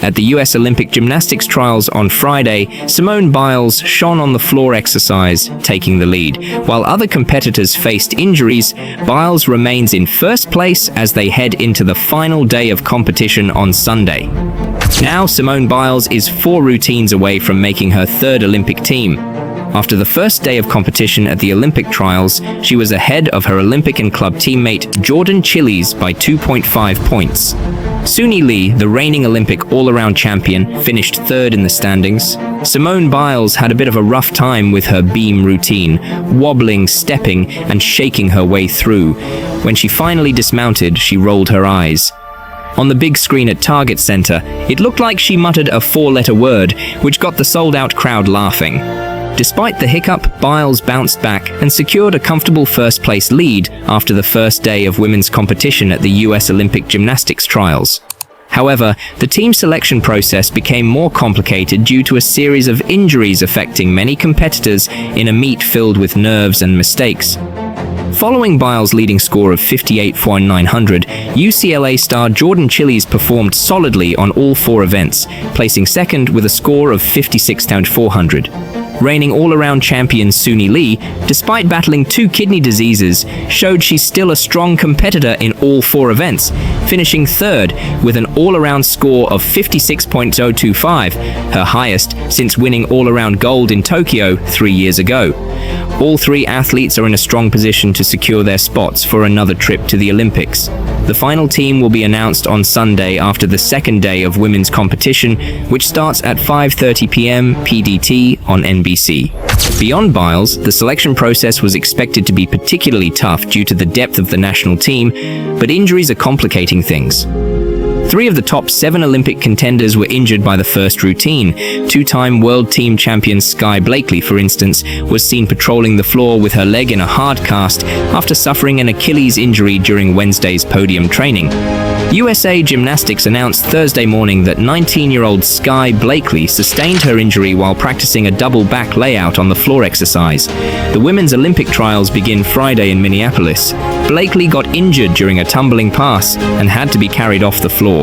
At the US Olympic Gymnastics trials on Friday, Simone Biles shone on the floor exercise, taking the lead. While other competitors faced injuries, Biles remains in first place as they head into the final day of competition on Sunday. Now, Simone Biles is 4 routines away from making her 3rd Olympic team. After the first day of competition at the Olympic trials, she was ahead of her Olympic and club teammate Jordan Chiles by 2.5 points. Suni Lee, the reigning Olympic all-around champion, finished 3rd in the standings. Simone Biles had a bit of a rough time with her beam routine, wobbling, stepping, and shaking her way through. When she finally dismounted, she rolled her eyes. On the big screen at Target Center, it looked like she muttered a 4-letter word, which got the sold-out crowd laughing. Despite the hiccup, Biles bounced back and secured a comfortable first-place lead after the first day of women's competition at the US Olympic Gymnastics trials. However, the team selection process became more complicated due to a series of injuries affecting many competitors in a meet filled with nerves and mistakes. Following Biles' leading score of 58.900, UCLA star Jordan Chiles performed solidly on all 4 events, placing 2nd with a score of 56.400. Reigning all-around champion Suni Lee, despite battling 2 kidney diseases, showed she's still a strong competitor in all 4 events, finishing 3rd with an all-around score of 56.025, her highest since winning all-around gold in Tokyo 3 years ago. All 3 athletes are in a strong position to secure their spots for another trip to the Olympics. The final team will be announced on Sunday after the 2nd day of women's competition, which starts at 5:30 p.m. PDT on NBC. Beyond Biles, the selection process was expected to be particularly tough due to the depth of the national team, but injuries are complicating things. 3 of the top 7 Olympic contenders were injured by the first routine. 2-time world team champion Sky Blakely, for instance, was seen patrolling the floor with her leg in a hard cast after suffering an Achilles injury during Wednesday's podium training. USA Gymnastics announced Thursday morning that 19-year-old Sky Blakely sustained her injury while practicing a double back layout on the floor exercise. The women's Olympic trials begin Friday in Minneapolis. Blakely got injured during a tumbling pass and had to be carried off the floor.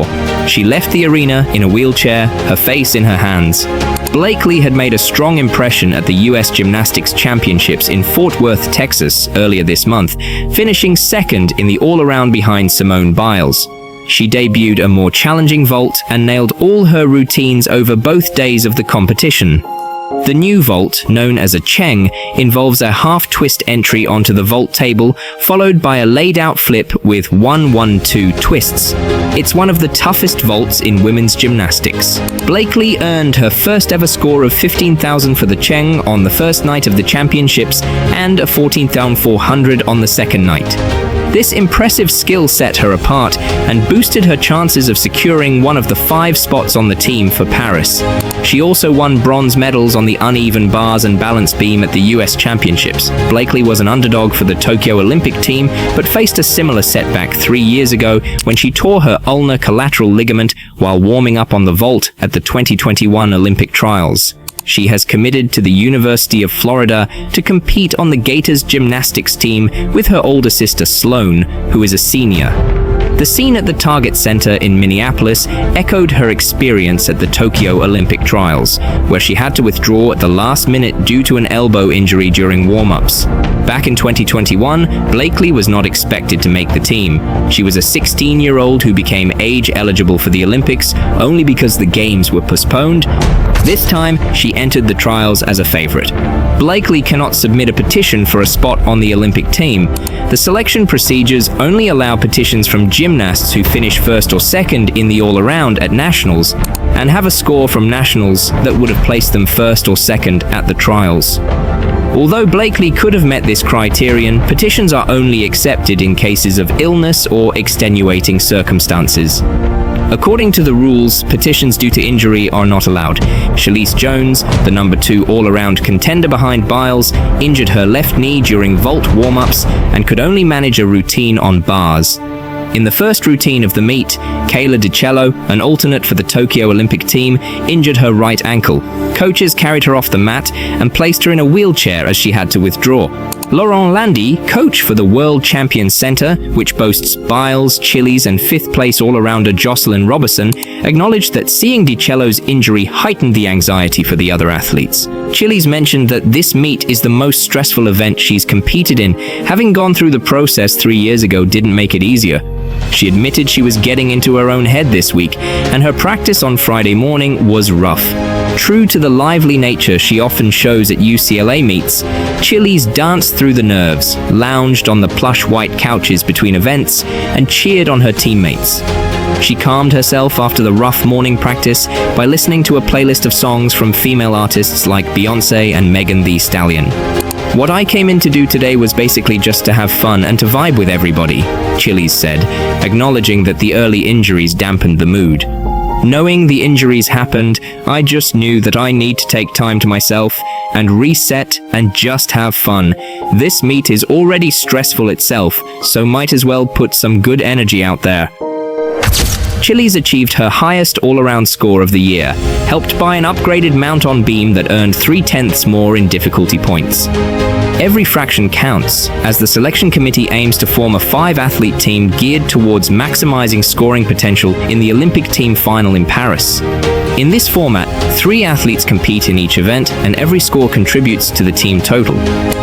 She left the arena in a wheelchair, her face in her hands. Blakely had made a strong impression at the US Gymnastics Championships in Fort Worth, Texas, earlier this month, finishing 2nd in the all-around behind Simone Biles. She debuted a more challenging vault and nailed all her routines over both days of the competition. The new vault, known as a cheng, involves a half-twist entry onto the vault table, followed by a laid-out flip with 1-1-2 twists. It's one of the toughest vaults in women's gymnastics. Blakely earned her first-ever score of 15,000 for the cheng on the first night of the championships and a 14,400 on the second night. This impressive skill set her apart and boosted her chances of securing one of the 5 spots on the team for Paris. She also won bronze medals on the uneven bars and balance beam at the US Championships. Blakely was an underdog for the Tokyo Olympic team, but faced a similar setback 3 years ago when she tore her ulnar collateral ligament while warming up on the vault at the 2021 Olympic trials. She has committed to the University of Florida to compete on the Gators gymnastics team with her older sister Sloane, who is a senior. The scene at the Target Center in Minneapolis echoed her experience at the Tokyo Olympic trials, where she had to withdraw at the last minute due to an elbow injury during warm-ups. Back in 2021, Blakely was not expected to make the team. She was a 16-year-old who became age-eligible for the Olympics only because the games were postponed. This time, she entered the trials as a favorite. Blakely cannot submit a petition for a spot on the Olympic team. The selection procedures only allow petitions from gymnasts who finish 1st or 2nd in the all-around at nationals and have a score from nationals that would have placed them 1st or 2nd at the trials. Although Blakely could have met this criterion, petitions are only accepted in cases of illness or extenuating circumstances. According to the rules, petitions due to injury are not allowed. Shalise Jones, the number 2 all-around contender behind Biles, injured her left knee during vault warm-ups and could only manage a routine on bars. In the first routine of the meet, Kayla DiCello, an alternate for the Tokyo Olympic team, injured her right ankle. Coaches carried her off the mat and placed her in a wheelchair as she had to withdraw. Laurent Landy, coach for the World Champions Center, which boasts Biles, Chiles, and fifth-place all-arounder Jocelyn Robertson, acknowledged that seeing DiCello's injury heightened the anxiety for the other athletes. Chiles mentioned that this meet is the most stressful event she's competed in. Having gone through the process 3 years ago didn't make it easier. She admitted she was getting into her own head this week, and her practice on Friday morning was rough. True to the lively nature she often shows at UCLA meets, Chiles danced through the nerves, lounged on the plush white couches between events, and cheered on her teammates. She calmed herself after the rough morning practice by listening to a playlist of songs from female artists like Beyoncé and Megan Thee Stallion. "What I came in to do today was basically just to have fun and to vibe with everybody," Chiles said, acknowledging that the early injuries dampened the mood. "Knowing the injuries happened, I just knew that I need to take time to myself and reset and just have fun. This meet is already stressful itself, so might as well put some good energy out there." Chiles achieved her highest all-around score of the year, helped by an upgraded mount-on beam that earned 3/10 more in difficulty points. Every fraction counts, as the selection committee aims to form a 5-athlete team geared towards maximizing scoring potential in the Olympic team final in Paris. In this format, 3 athletes compete in each event, and every score contributes to the team total.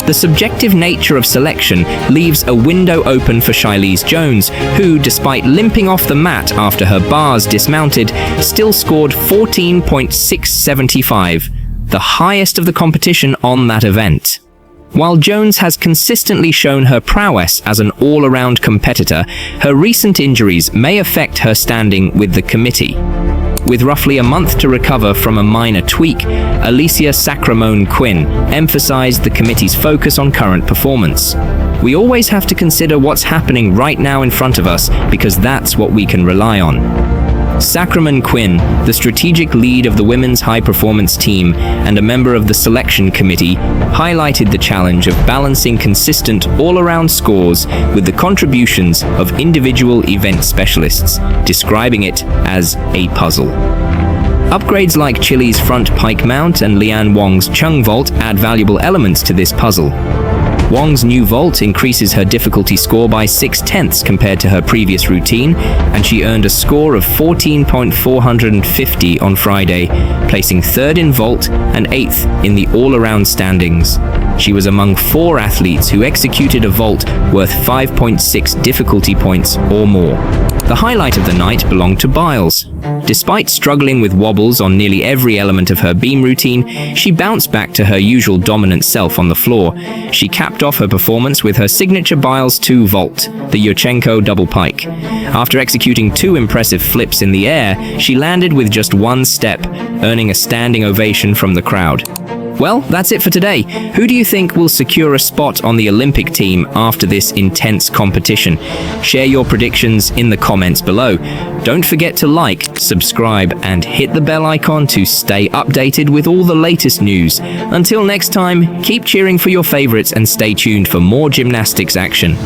The subjective nature of selection leaves a window open for Shilese Jones, who, despite limping off the mat after her bars dismounted, still scored 14.675, the highest of the competition on that event. While Jones has consistently shown her prowess as an all-around competitor, her recent injuries may affect her standing with the committee. With roughly a month to recover from a minor tweak, Alicia Sacramone Quinn emphasized the committee's focus on current performance. "We always have to consider what's happening right now in front of us, because that's what we can rely on." Sacramone Quinn, the strategic lead of the women's high-performance team and a member of the selection committee, highlighted the challenge of balancing consistent all-around scores with the contributions of individual event specialists, describing it as a puzzle. Upgrades like Chile's front pike mount and Lian Wang's chung vault add valuable elements to this puzzle. Wang's new vault increases her difficulty score by 6/10 compared to her previous routine, and she earned a score of 14.450 on Friday, placing 3rd in vault and 8th in the all-around standings. She was among 4 athletes who executed a vault worth 5.6 difficulty points or more. The highlight of the night belonged to Biles. Despite struggling with wobbles on nearly every element of her beam routine, she bounced back to her usual dominant self on the floor. She capped off her performance with her signature Biles 2 vault, the Yurchenko double pike. After executing 2 impressive flips in the air, she landed with just 1 step, earning a standing ovation from the crowd. Well, that's it for today. Who do you think will secure a spot on the Olympic team after this intense competition? Share your predictions in the comments below. Don't forget to like, subscribe, and hit the bell icon to stay updated with all the latest news. Until next time, keep cheering for your favorites and stay tuned for more gymnastics action.